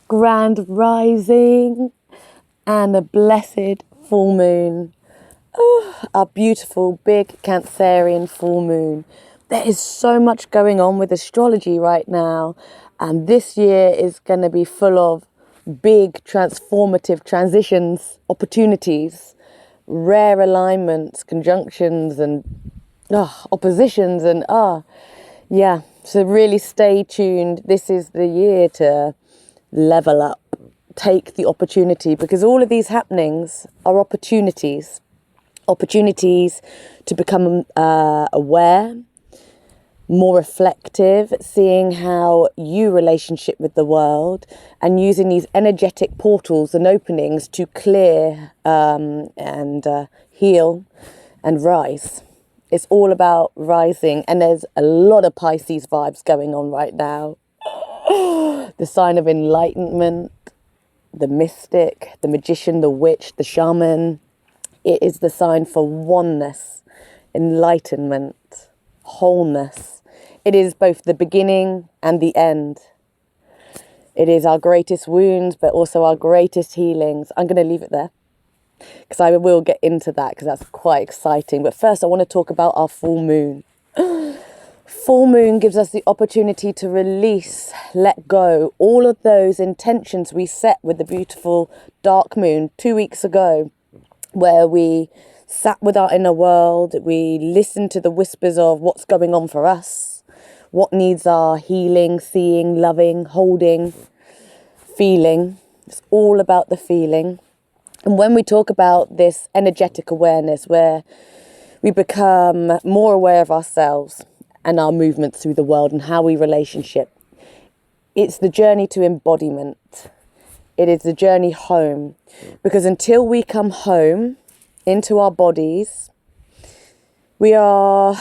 grand rising and a blessed full moon. Oh, our beautiful big Cancerian full moon. There is so much going on with astrology right now, and this year is going to be full of big transformative transitions, opportunities, rare alignments, conjunctions and oppositions and yeah. So really stay tuned. This is the year to level up, take the opportunity, because all of these happenings are opportunities to become aware, more reflective, seeing how you relationship with the world, and using these energetic portals and openings to clear and heal and rise. It's all about rising, and there's a lot of Pisces vibes going on right now. The sign of enlightenment, the mystic, the magician, the witch, the shaman. It is the sign for oneness, enlightenment, wholeness. It is both the beginning and the end. It is our greatest wounds, but also our greatest healings. I'm going to leave it there, because I will get into that, because that's quite exciting. But first, I want to talk about our full moon. Full moon gives us the opportunity to release, let go, all of those intentions we set with the beautiful dark moon 2 weeks ago, where we sat with our inner world, we listened to the whispers of what's going on for us, what needs our healing, seeing, loving, holding, feeling. It's all about the feeling. And when we talk about this energetic awareness, where we become more aware of ourselves and our movements through the world and how we relationship, it's the journey to embodiment. It is the journey home, because until we come home into our bodies, we're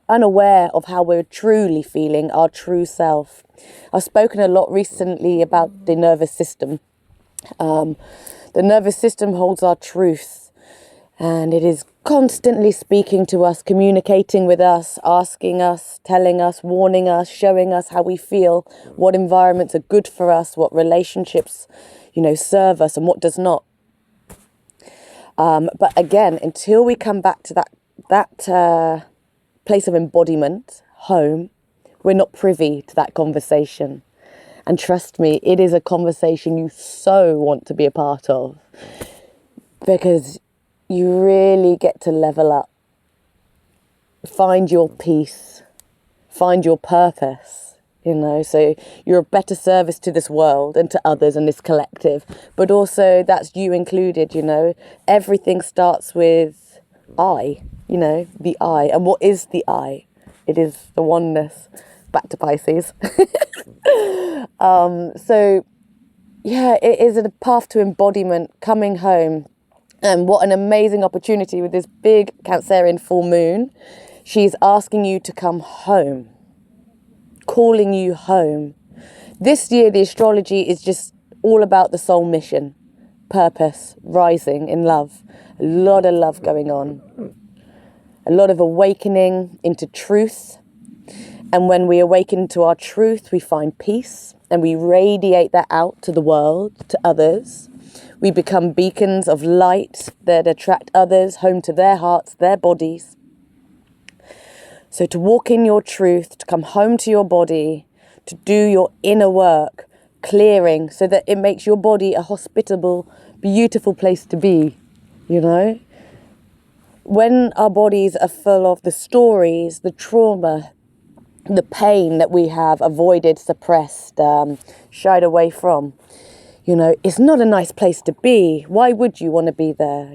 unaware of how we're truly feeling, our true self. I've spoken a lot recently about the nervous system. The nervous system holds our truth, and it is constantly speaking to us, communicating with us, asking us, telling us, warning us, showing us how we feel, what environments are good for us, what relationships, serve us and what does not. But again, until we come back to that place of embodiment, home, we're not privy to that conversation. And trust me, it is a conversation you so want to be a part of, because you really get to level up, find your peace, find your purpose, so you're a better service to this world and to others and this collective, but also that's you included. Everything starts with I, the I. And what is the I? It is the oneness. Back to Pisces. So yeah, it is a path to embodiment, coming home. And what an amazing opportunity with this big Cancerian full moon. She's asking you to come home, calling you home. This year, the astrology is just all about the soul mission, purpose, rising in love. A lot of love going on. A lot of awakening into truth. And when we awaken to our truth, we find peace, and we radiate that out to the world, to others. We become beacons of light that attract others home to their hearts, their bodies. So to walk in your truth, to come home to your body, to do your inner work, clearing, so that it makes your body a hospitable, beautiful place to be, When our bodies are full of the stories, the trauma, the pain that we have avoided, suppressed, shied away from, it's not a nice place to be. Why would you want to be there,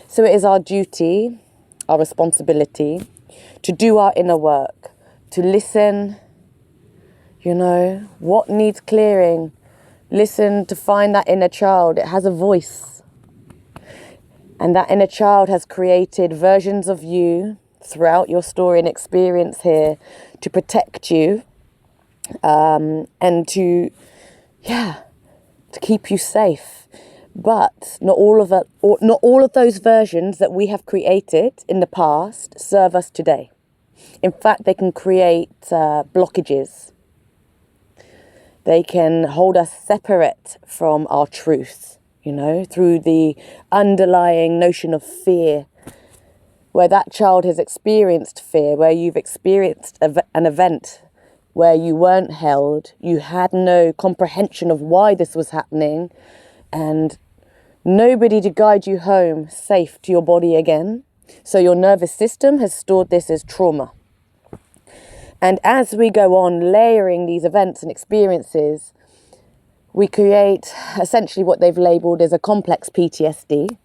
So it is our duty, our responsibility, to do our inner work, to listen, what needs clearing. Listen to find that inner child. It has a voice. And that inner child has created versions of you throughout your story and experience here to protect you, and to keep you safe. But not all of those versions that we have created in the past serve us today. In fact, they can create blockages. They can hold us separate from our truth, through the underlying notion of fear, where that child has experienced fear, where you've experienced an event where you weren't held, you had no comprehension of why this was happening, and nobody to guide you home safe to your body again. So your nervous system has stored this as trauma. And as we go on layering these events and experiences, we create essentially what they've labelled as a complex PTSD,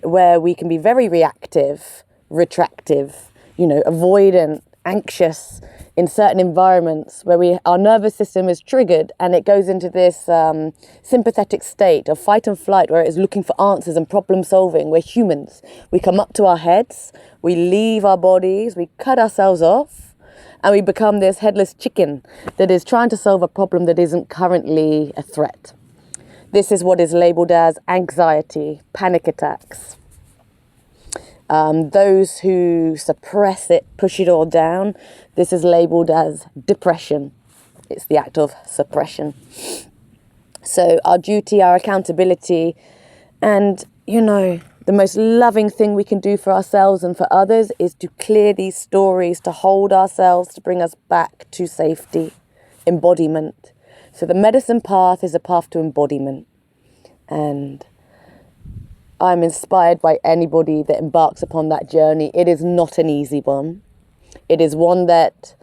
where we can be very reactive, retractive, avoidant, anxious in certain environments where our nervous system is triggered and it goes into this sympathetic state of fight and flight, where it is looking for answers and problem solving. We're humans. We come up to our heads, we leave our bodies, we cut ourselves off, and we become this headless chicken that is trying to solve a problem that isn't currently a threat. This is what is labelled as anxiety, panic attacks. Those who suppress it, push it all down, this is labelled as depression. It's the act of suppression. So our duty, our accountability, and, the most loving thing we can do for ourselves and for others is to clear these stories, to hold ourselves, to bring us back to safety, embodiment. So the medicine path is a path to embodiment. And I'm inspired by anybody that embarks upon that journey. It is not an easy one. It is one that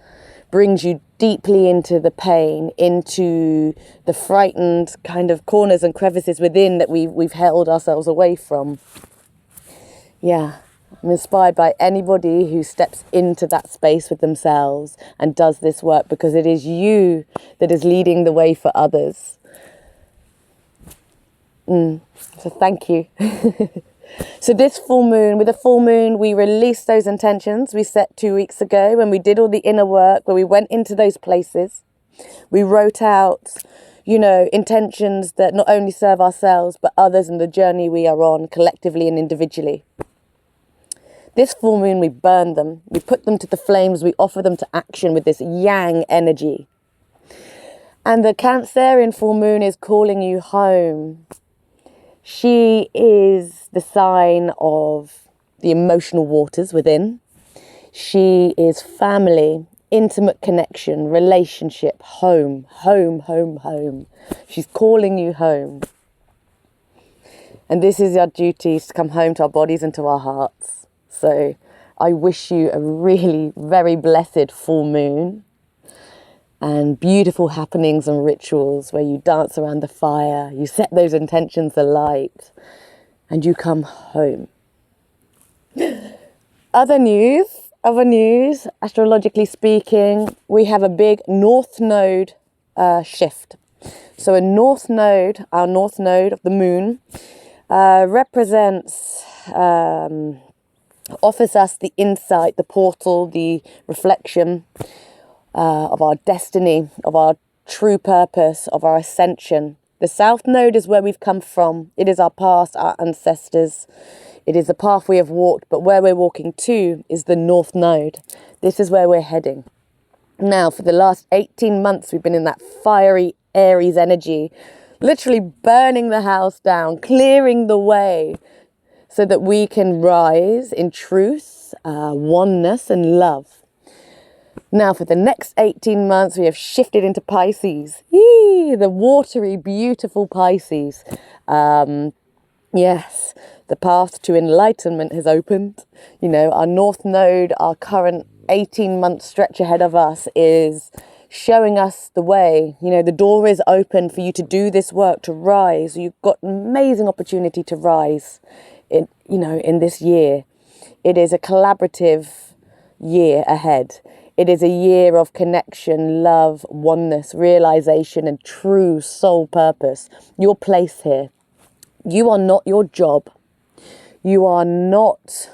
brings you deeply into the pain, into the frightened kind of corners and crevices within that we've held ourselves away from. Yeah, I'm inspired by anybody who steps into that space with themselves and does this work, because it is you that is leading the way for others. So thank you. So this full moon, with the full moon, we released those intentions we set 2 weeks ago when we did all the inner work, where we went into those places. We wrote out, intentions that not only serve ourselves, but others in the journey we are on, collectively and individually. This full moon, we burn them. We put them to the flames. We offer them to action with this yang energy. And the Cancerian full moon is calling you home. She is the sign of the emotional waters within. She is family, intimate connection, relationship, home, home, home, home. She's calling you home. And this is our duty, to come home to our bodies and to our hearts. So I wish you a really very blessed full moon, and beautiful happenings and rituals where you dance around the fire, you set those intentions alight, and you come home. Other news, astrologically speaking, we have a big North Node shift. So a North Node, our North Node of the moon, represents, offers us the insight, the portal, the reflection of our destiny, of our true purpose, of our ascension. The South Node is where we've come from. It is our past, our ancestors. It is the path we have walked, but where we're walking to is the North Node. This is where we're heading. Now, for the last 18 months, we've been in that fiery Aries energy, literally burning the house down, clearing the way so that we can rise in truth, oneness and love. Now, for the next 18 months, we have shifted into Pisces. The watery, beautiful Pisces. Yes, the path to enlightenment has opened. Our North Node, our current 18-month stretch ahead of us, is showing us the way. The door is open for you to do this work, to rise. You've got an amazing opportunity to rise in this year. It is a collaborative year ahead. It is a year of connection, love, oneness, realization, and true soul purpose. Your place here. You are not your job. You are not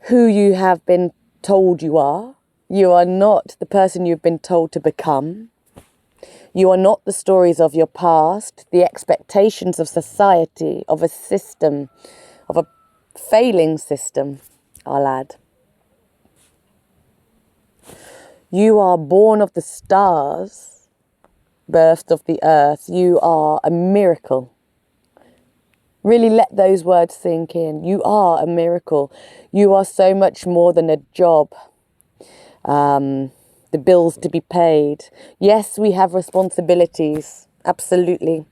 who you have been told you are. You are not the person you've been told to become. You are not the stories of your past, the expectations of society, of a system, of a failing system, I'll add. You are born of the stars birth of the earth. You are a miracle. Really let those words sink in. You are a miracle. You are so much more than a job. The bills to be paid. Yes, we have responsibilities. Absolutely.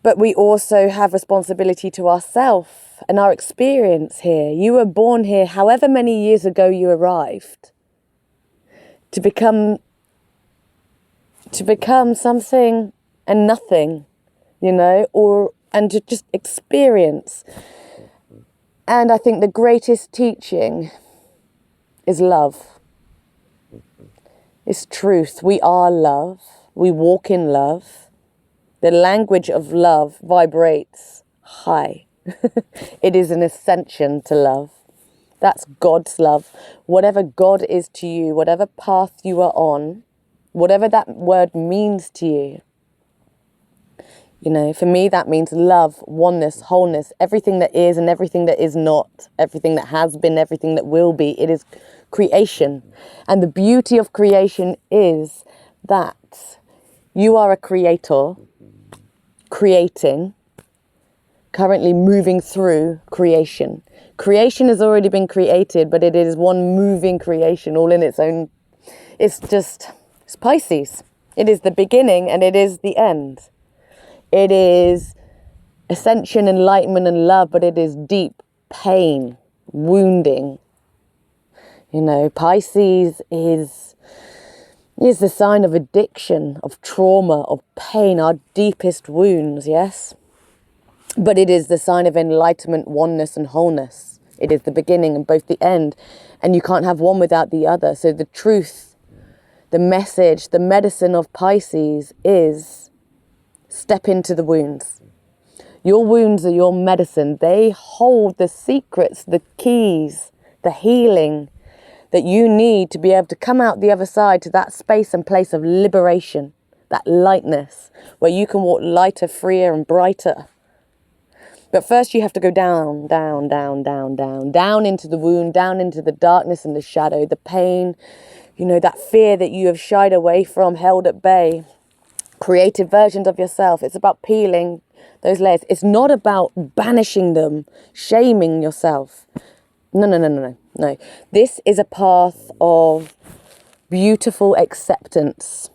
But we also have responsibility to ourselves and our experience here. You were born here however many years ago you arrived to become something and nothing, you know, and to just experience. And I think the greatest teaching is love. It's truth. We are love. We walk in love. The language of love vibrates high. It is an ascension to love. That's God's love. Whatever God is to you, whatever path you are on, whatever that word means to you. You know, for me, that means love, oneness, wholeness, everything that is and everything that is not, everything that has been, everything that will be. It is creation. And the beauty of creation is that you are a creator, creating, currently moving through creation. Creation has already been created, but it is one moving creation all in its own. It's Pisces. It is the beginning and it is the end. It is ascension, enlightenment and love, but it is deep pain, wounding. You know, Pisces is the sign of addiction, of trauma, of pain, our deepest wounds, yes? But it is the sign of enlightenment, oneness and wholeness. It is the beginning and both the end. And you can't have one without the other. So the truth, the message, the medicine of Pisces is step into the wounds. Your wounds are your medicine. They hold the secrets, the keys, the healing that you need to be able to come out the other side to that space and place of liberation, that lightness, where you can walk lighter, freer and brighter. But first you have to go down, down, down, down, down, down into the wound, down into the darkness and the shadow, the pain, you know, that fear that you have shied away from, held at bay, creative versions of yourself. It's about peeling those layers. It's not about banishing them, shaming yourself. No. This is a path of beautiful acceptance,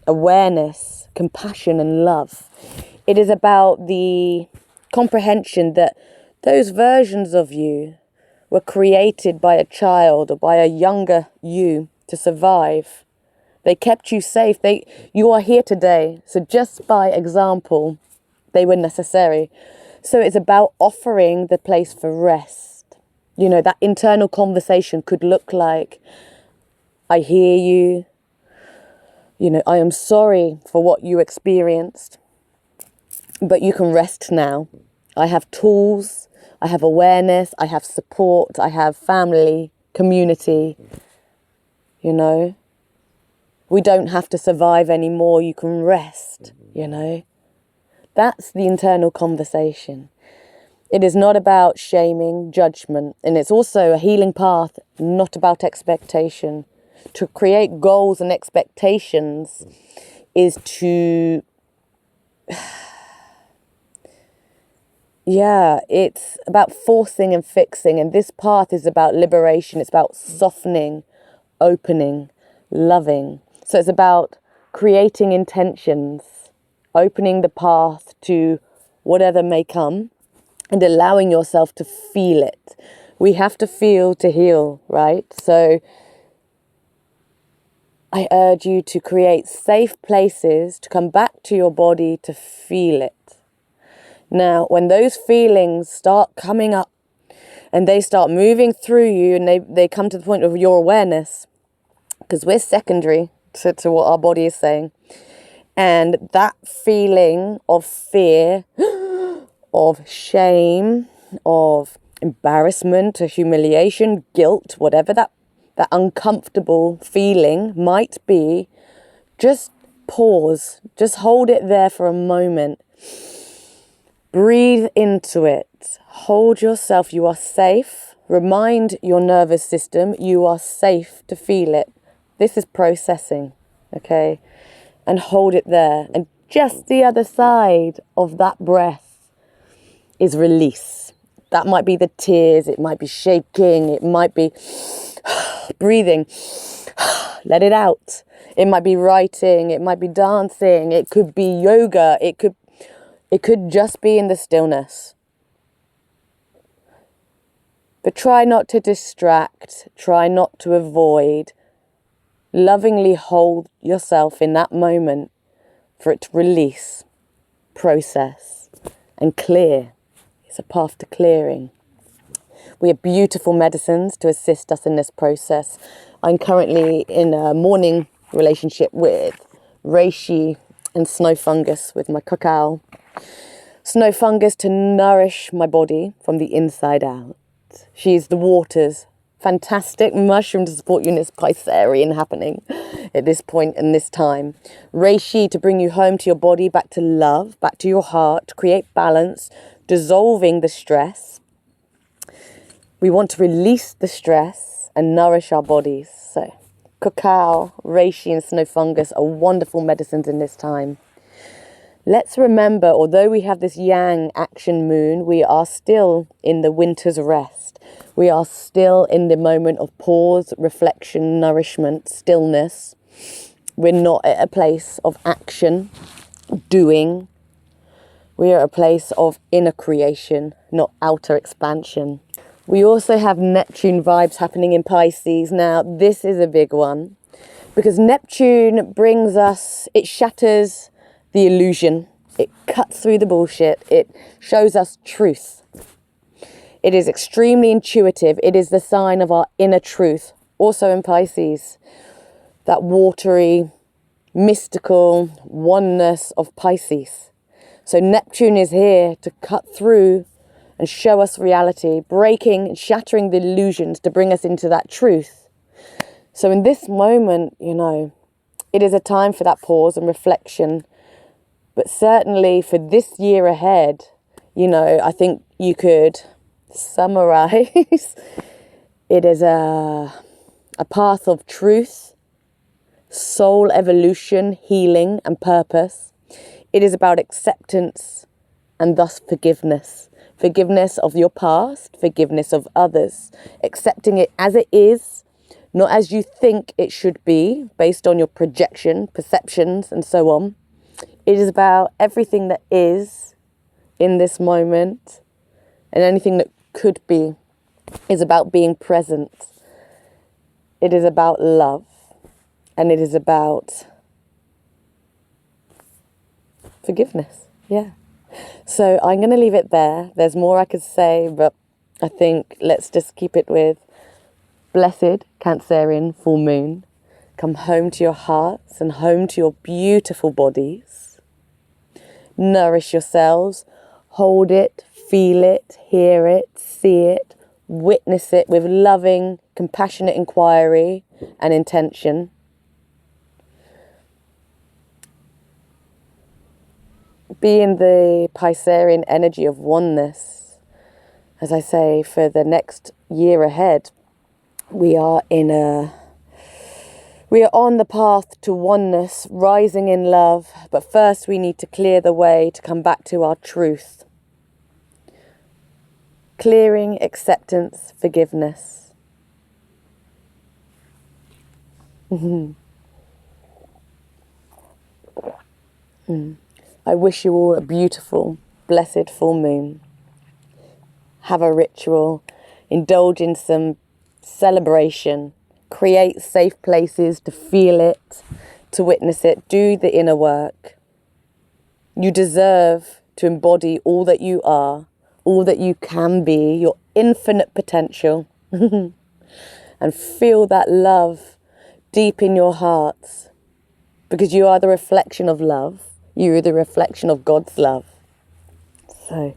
awareness, compassion and love. It is about the comprehension that those versions of you were created by a child or by a younger you to survive. They kept you safe. You are here today. So just by example, they were necessary. So it's about offering the place for rest. You know, that internal conversation could look like, I hear you. You know, I am sorry for what you experienced, but you can rest now. I have tools, I have awareness, I have support, I have family, community, you know. We don't have to survive anymore, you can rest, you know. That's the internal conversation. It is not about shaming, judgment, and it's also a healing path, not about expectation. To create goals and expectations is to, it's about forcing and fixing, and this path is about liberation. It's about softening, opening, loving. So it's about creating intentions, opening the path to whatever may come, and allowing yourself to feel it. We have to feel to heal, right? So I urge you to create safe places to come back to your body to feel it. Now, when those feelings start coming up and they start moving through you and they come to the point of your awareness, because we're secondary to what our body is saying, and that feeling of fear, of shame, of embarrassment, or humiliation, guilt, whatever that uncomfortable feeling might be, just pause. Just hold it there for a moment. Breathe into it. Hold yourself. You are safe. Remind your nervous system you are safe to feel it. This is processing, okay? and hold it there. And just the other side of that breath is release. That might be the tears, it might be shaking, it might be breathing. Let it out. It might be writing, it might be dancing, it could be yoga, it could just be in the stillness. But try not to distract, try not to avoid. Lovingly hold yourself in that moment for it to release, process, and clear. It's a path to clearing. We have beautiful medicines to assist us in this process. I'm currently in a morning relationship with reishi and snow fungus with my cacao. Snow fungus to nourish my body from the inside out. She's the water's fantastic mushroom to support you in this Piscean happening at this point and this time. Reishi to bring you home to your body, back to love, back to your heart, to create balance, dissolving the stress. We want to release the stress and nourish our bodies. So cacao, reishi and snow fungus are wonderful medicines in this time. Let's remember, although we have this yang action moon, we are still in the winter's rest. We are still in the moment of pause, reflection, nourishment, stillness. We're not at a place of action, doing. We are at a place of inner creation, not outer expansion. We also have Neptune vibes happening in Pisces. Now, this is a big one because Neptune brings us, it shatters the illusion. It cuts through the bullshit. It shows us truth. It is extremely intuitive. It is the sign of our inner truth. Also in Pisces, that watery, mystical oneness of Pisces. So Neptune is here to cut through and show us reality, breaking and shattering the illusions to bring us into that truth. So in this moment, it is a time for that pause and reflection. But certainly for this year ahead, I think you could summarize it as a path of truth, soul evolution, healing and purpose. It is about acceptance and thus forgiveness. Forgiveness of your past, forgiveness of others. Accepting it as it is, not as you think it should be, based on your projection, perceptions and so on. It is about everything that is in this moment and anything that could be is about being present. It is about love and it is about forgiveness. Yeah. So I'm going to leave it there. There's more I could say, but I think let's just keep it with blessed Cancerian full moon. Come home to your hearts and home to your beautiful bodies. Nourish yourselves. Hold it, feel it, hear it, see it, witness it with loving, compassionate inquiry and intention. Be in the Piscean energy of oneness. As I say, for the next year ahead, we are on the path to oneness, rising in love, but first we need to clear the way to come back to our truth. Clearing, acceptance, forgiveness. I wish you all a beautiful, blessed full moon. Have a ritual, indulge in some celebration, create safe places to feel it, to witness it, do the inner work. You deserve to embody all that you are, all that you can be, your infinite potential, and feel that love deep in your hearts, because you are the reflection of love. You are the reflection of God's love. So,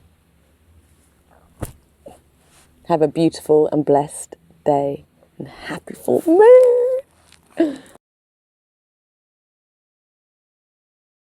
have a beautiful and blessed day and happy full moon.